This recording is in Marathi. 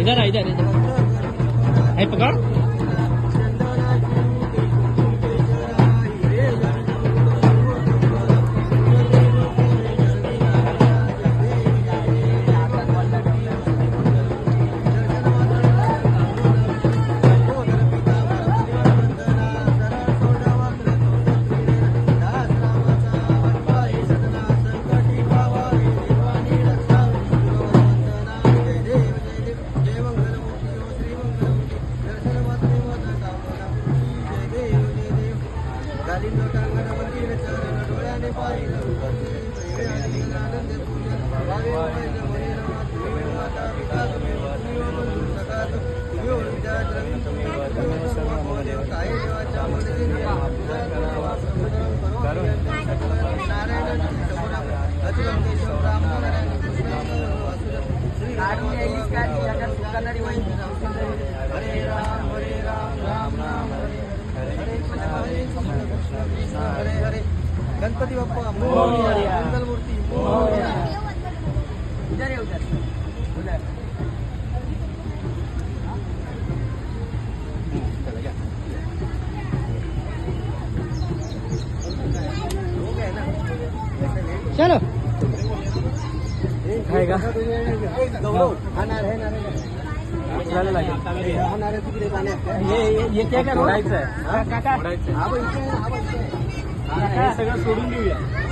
इधर इधर है पकड़ गणपति बाप्पा मोरया, मंगल मूर्ति मोरया। उधर है उधर उधर चलो खाएगा ये क्या करू? काका सगळं सोडून देऊया.